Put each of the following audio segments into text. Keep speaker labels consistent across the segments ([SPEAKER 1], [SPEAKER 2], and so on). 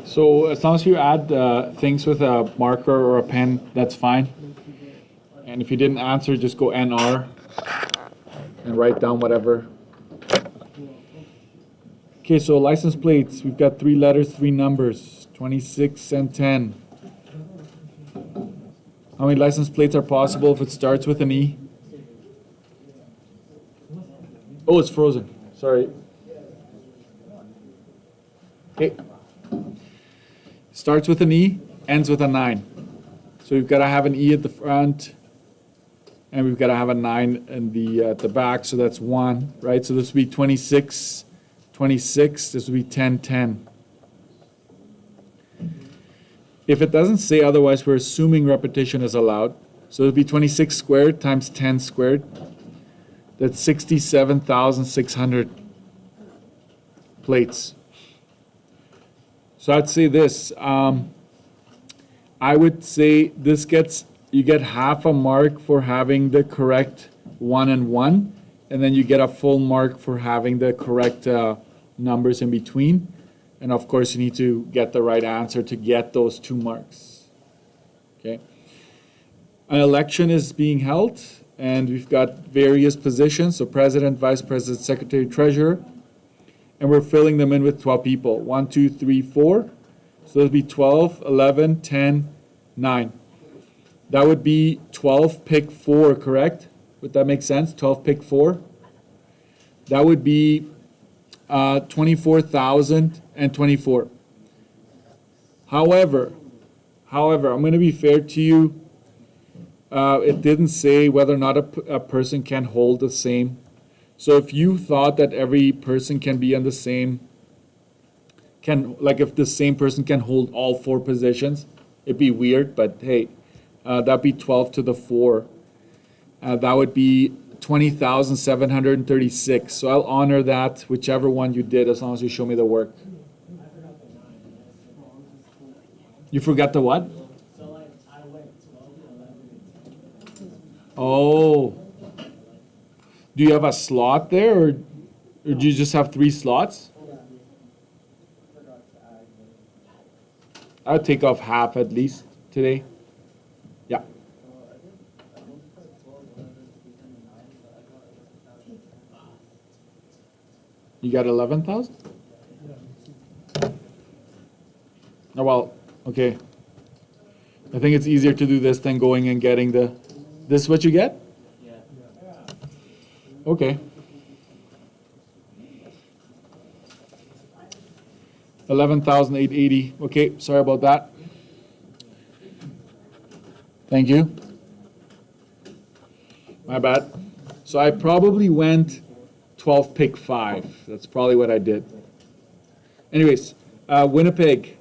[SPEAKER 1] So as long as you add things with a marker or a pen, that's fine. And if you didn't answer, just go NR and write down whatever. Okay, so license plates, we've got 3 letters, 3 numbers, 26 and 10. How many license plates are possible if it starts with an E? Oh, it's frozen. Sorry. Okay. Starts with an E, ends with a 9. So we've got to have an E at the front, and we've got to have a 9 in the at the back. So that's 1, right? So this would be 26, 26. This would be 10, 10. If it doesn't say otherwise, we're assuming repetition is allowed. So it would be 26 squared times 10 squared. That's 67,600 plates. So I'd say this. I would say this you get half a mark for having the correct 1 and 1, and then you get a full mark for having the correct numbers in between. And of course, you need to get the right answer to get those 2 marks. Okay. An election is being held, and we've got various positions. So president, vice president, secretary, treasurer. And we're filling them in with 12 people. 1, 2, 3, 4. So that'll be 12, 11, 10, 9. That would be 12 pick 4, correct? Would that make sense? 12 pick 4? That would be 24,024. However, I'm going to be fair to you. It didn't say whether or not a person can hold the same. So if you thought that every person can be on the same, if the same person can hold all 4 positions, it'd be weird, but hey, that'd be 12 to the 4. That would be 20,736. So I'll honor that, whichever one you did, as long as you show me the work. You forgot the what? Oh. Do you have a slot there, or do you just have 3 slots? I'll take off half at least today. Yeah. You got 11,000? Oh, well, okay. I think it's easier to do this than going and getting the... This is what you get? Yeah. Okay. 11,880. Okay, sorry about that. Thank you. My bad. So I probably went 12 pick 5. That's probably what I did. Anyways, Winnipeg.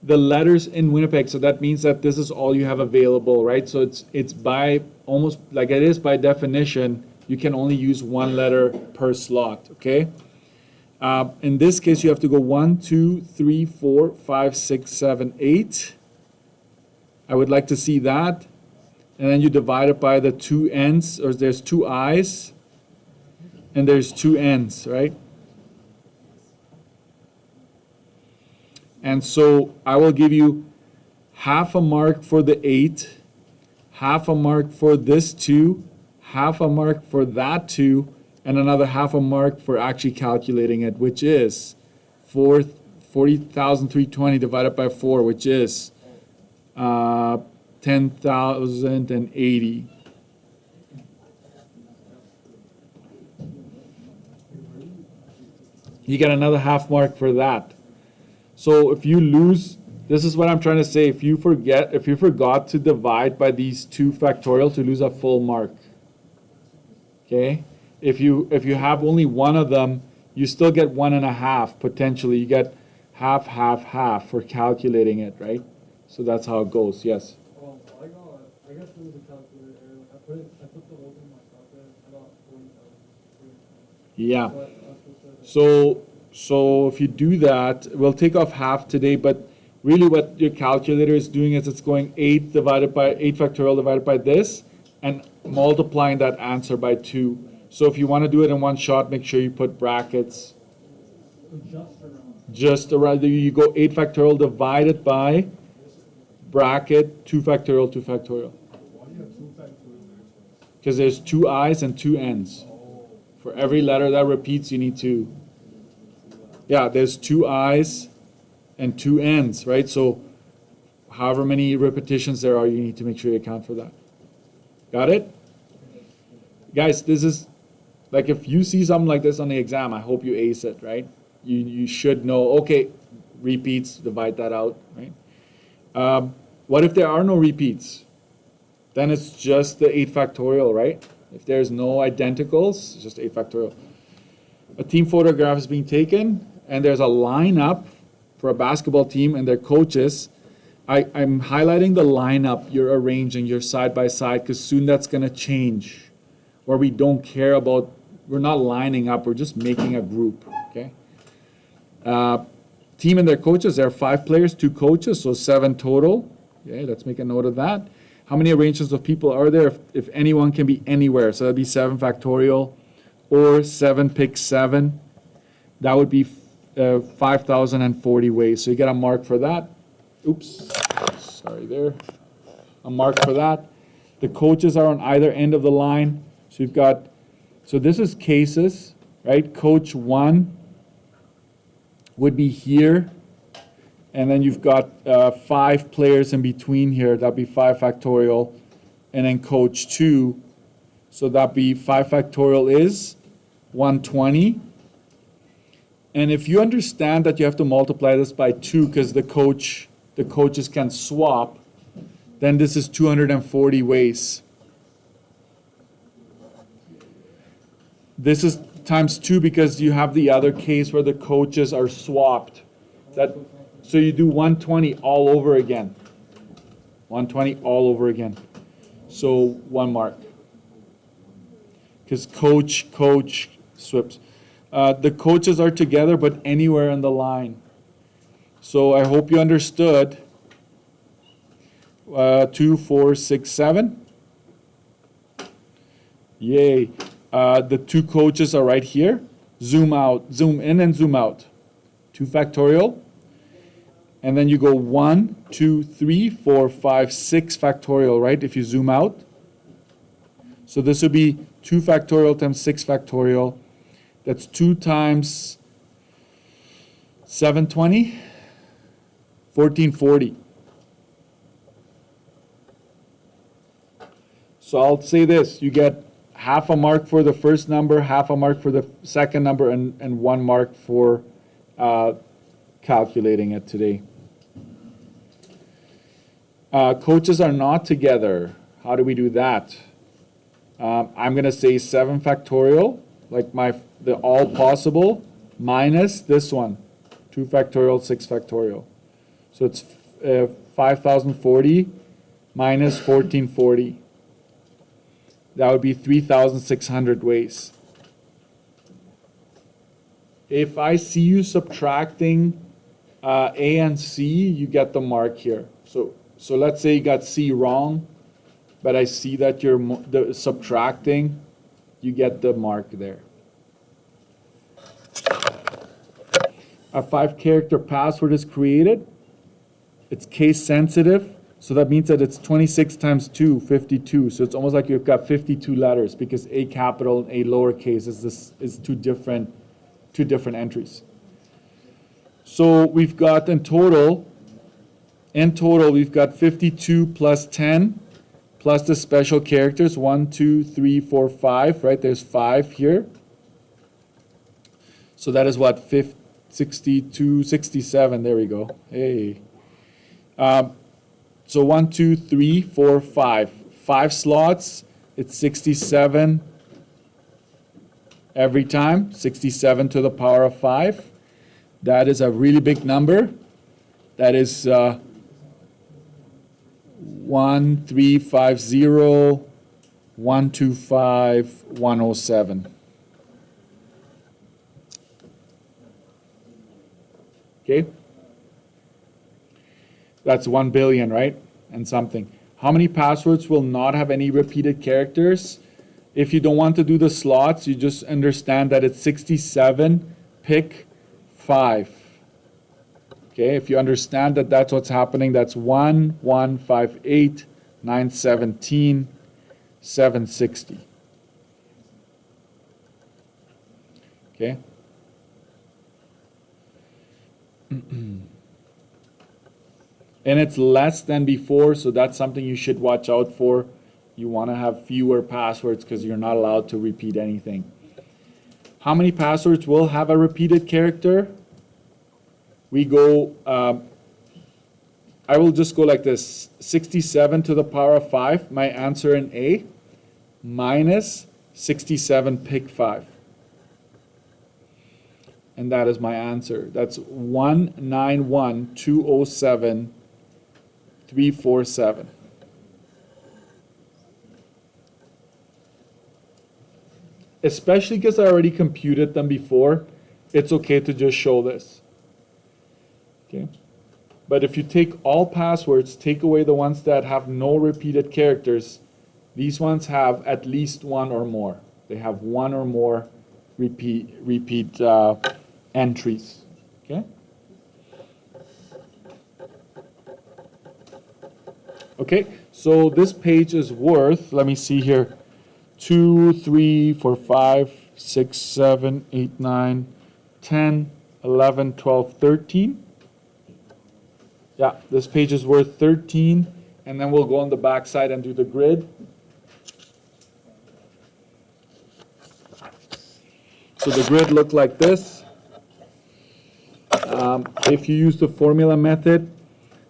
[SPEAKER 1] The letters in Winnipeg, so that means that this is all you have available, right? So it's by almost like it is by definition, you can only use 1 letter per slot, okay? In this case, you have to go 1, 2, 3, 4, 5, 6, 7, 8. I would like to see that. And then you divide it by the 2 ends, or there's 2 I's, and there's 2 ends, right? And so I will give you half a mark for the 8, half a mark for this 2, half a mark for that 2, and another half a mark for actually calculating it, which is 40,320 divided by 4, which is 10,080. You get another half mark for that. So if you lose, this is what I'm trying to say. If you forgot to divide by these 2 factorials, you lose a full mark. Okay? If you have only one of them, you still get 1.5 potentially. You get half, half, half for calculating it, right? So that's how it goes. Yes.
[SPEAKER 2] I got through the calculator error. I put the old in my calculator. I got 40,000.
[SPEAKER 1] Yeah. So if you do that, we'll take off half today, but really what your calculator is doing is it's going 8 factorial divided by this and multiplying that answer by 2. So if you want to do it in one shot, make sure you put brackets.
[SPEAKER 2] Just around.
[SPEAKER 1] Just around, you go 8 factorial divided by bracket 2 factorial, 2 factorial.
[SPEAKER 2] Why do you have 2 factorial there?
[SPEAKER 1] Because there's 2 i's and 2 n's. For every letter that repeats, you need 2. Yeah, there's 2 i's and 2 n's, right? So however many repetitions there are, you need to make sure you account for that. Got it? Guys, this is, like if you see something like this on the exam, I hope you ace it, right? You should know, okay, repeats, divide that out, right? What if there are no repeats? Then it's just the 8 factorial, right? If there's no identicals, it's just 8 factorial. A team photograph is being taken, and there's a lineup for a basketball team and their coaches. I'm highlighting the lineup you're arranging, your side by side, because soon that's going to change, where we don't care about, we're not lining up, we're just making a group, okay? Team and their coaches, there are 5 players, 2 coaches, so 7 total. Okay, let's make a note of that. How many arrangements of people are there? If anyone can be anywhere, so that'd be 7 factorial, or 7 pick 7. That would be 5,040 ways. So you get a mark for that. Oops, sorry there. A mark for that. The coaches are on either end of the line. So you've got, so this is cases, right? Coach 1 would be here. And then you've got 5 players in between here. That'd be 5 factorial. And then coach 2. So that'd be 5 factorial is 120. And if you understand that you have to multiply this by 2 because the coaches can swap, then this is 240 ways. This is times 2 because you have the other case where the coaches are swapped. So you do 120 all over again. 120 all over again. So 1 mark. Because coach swaps. The coaches are together, but anywhere in the line. So I hope you understood. 2, 4, 6, 7. Yay. The 2 coaches are right here. Zoom out, zoom in and zoom out. 2 factorial. And then you go 1, 2, 3, 4, 5, 6 factorial, right? If you zoom out. So this would be 2 factorial times 6 factorial. That's 2 times 720, 1440. So I'll say this, you get half a mark for the first number, half a mark for the second number, and 1 mark for calculating it today. Coaches are not together. How do we do that? I'm going to say 7 factorial, like the all possible, minus this one, 2 factorial, 6 factorial. So it's 5,040 minus 1440. That would be 3,600 ways. If I see you subtracting A and C, you get the mark here. So let's say you got C wrong, but I see that you're subtracting, you get the mark there. A 5-character password is created. It's case sensitive, so that means that it's 26 times 2, 52. So it's almost like you've got 52 letters because A capital and A lowercase is two different entries. So we've got in total, we've got 52 plus 10 plus the special characters, 1, 2, 3, 4, 5, right? There's 5 here. So that is what, 62, 67, there we go. Hey. So 1, 2, 3, 4, 5. 5 slots, it's 67 every time, 67 to the power of 5. That is a really big number. That is 1350, 125, 107. Okay? That's 1 billion, right? And something. How many passwords will not have any repeated characters? If you don't want to do the slots, you just understand that it's 67, pick 5. Okay, if you understand that that's what's happening, that's 1, 1, 5, 8, 9, 17, 760. Okay? And it's less than before, so that's something you should watch out for. You want to have fewer passwords because you're not allowed to repeat anything. How many passwords will have a repeated character? We go, I will just go like this, 67 to the power of 5, my answer in A, minus 67 pick 5. And that is my answer. That's 191,207,347. Especially because I already computed them before, it's okay to just show this. Okay? But if you take all passwords, take away the ones that have no repeated characters, these ones have at least one or more. They have one or more repeat entries. Okay? Okay, so this page is worth, let me see here, 2, 3, 4, 5, 6, 7, 8, 9, 10, 11, 12, 13. Yeah, this page is worth 13, and then we'll go on the back side and do the grid. So the grid looked like this. If you use the formula method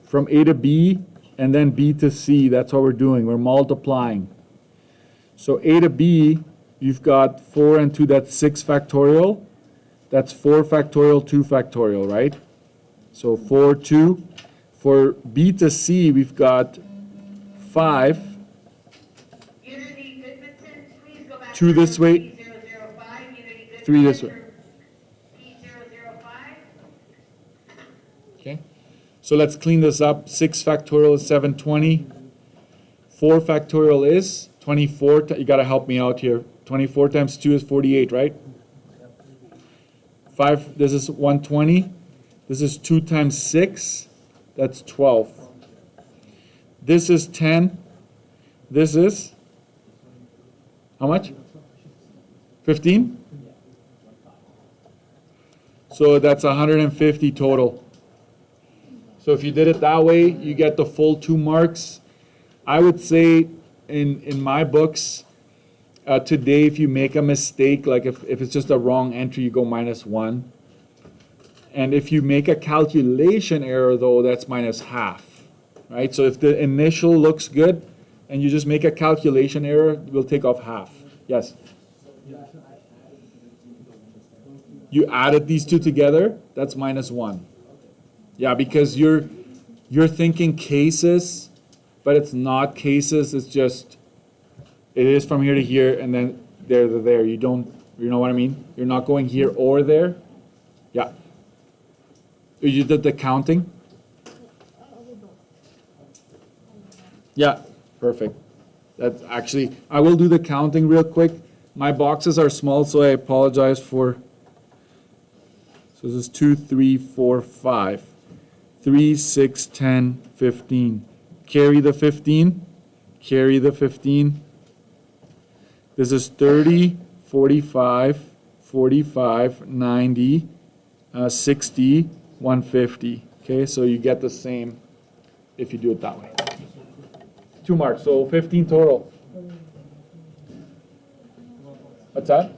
[SPEAKER 1] from A to B and then B to C, that's what we're doing. We're multiplying. So A to B, you've got 4 and 2, that's 6 factorial. That's 4 factorial, 2 factorial, right? So 4, 2. For B to C, we've got 5. 2 this way, 3 this way. Okay, so let's clean this up. 6 factorial is 720. 4 factorial is 24. You got to help me out here. 24 times 2 is 48, right? 5, this is 120. This is 2 times 6. That's 12. This is 10. This is how much? 15? So that's 150 total. So if you did it that way, you get the full 2 marks. I would say in my books, today if you make a mistake, like if it's just a wrong entry, you go -1. And if you make a calculation error, though, that's -half, right? So if the initial looks good and you just make a calculation error, we'll take off half. Yes? You added these two together, that's -1. Yeah, because you're thinking cases, but it's not cases, it's just, it is from here to here, and then there to there. You know what I mean? You're not going here or there. Yeah. You did the counting? Yeah, perfect. That's actually, I will do the counting real quick. My boxes are small, so I apologize for, so this is 2, 3, 4, 5. 3, 6, 10, 15. Carry the 15. Carry the 15. This is 30, 45, 45, 90, 60, 150. Okay, so you get the same if you do it that way. 2 marks, so 15 total. What's that?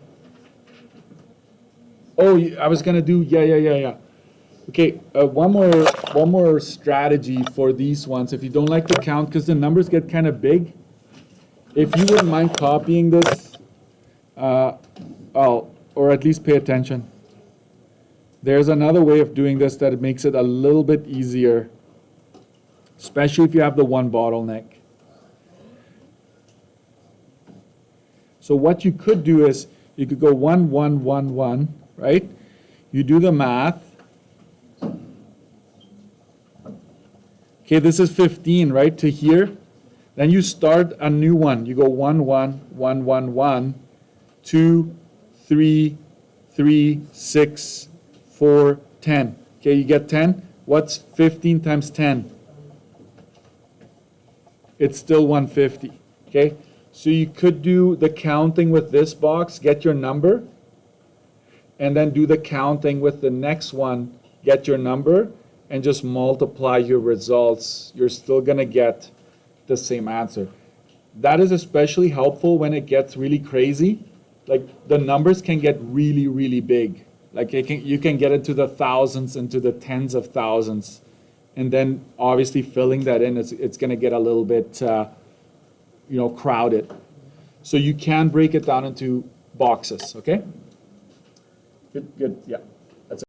[SPEAKER 1] Oh, I was gonna do, yeah. Okay, one more strategy for these ones. If you don't like to count, because the numbers get kind of big, if you wouldn't mind copying this, or at least pay attention. There's another way of doing this that makes it a little bit easier, especially if you have the one bottleneck. So what you could do is, you could go 1, 1, 1, 1, right? You do the math. Okay, this is 15, right, to here. Then you start a new one. You go 1, 1, 1, 1, 1, 2, 3, 3, 6, 4, 10. Okay, you get 10. What's 15 times 10? It's still 150, okay? So you could do the counting with this box, get your number, and then do the counting with the next one, get your number, and just multiply your results. You're still gonna get the same answer. That is especially helpful when it gets really crazy. Like the numbers can get really, really big. Like you can get into the thousands, into the tens of thousands. And then obviously filling that in, it's gonna get a little bit, crowded. So you can break it down into boxes, okay? Good, yeah.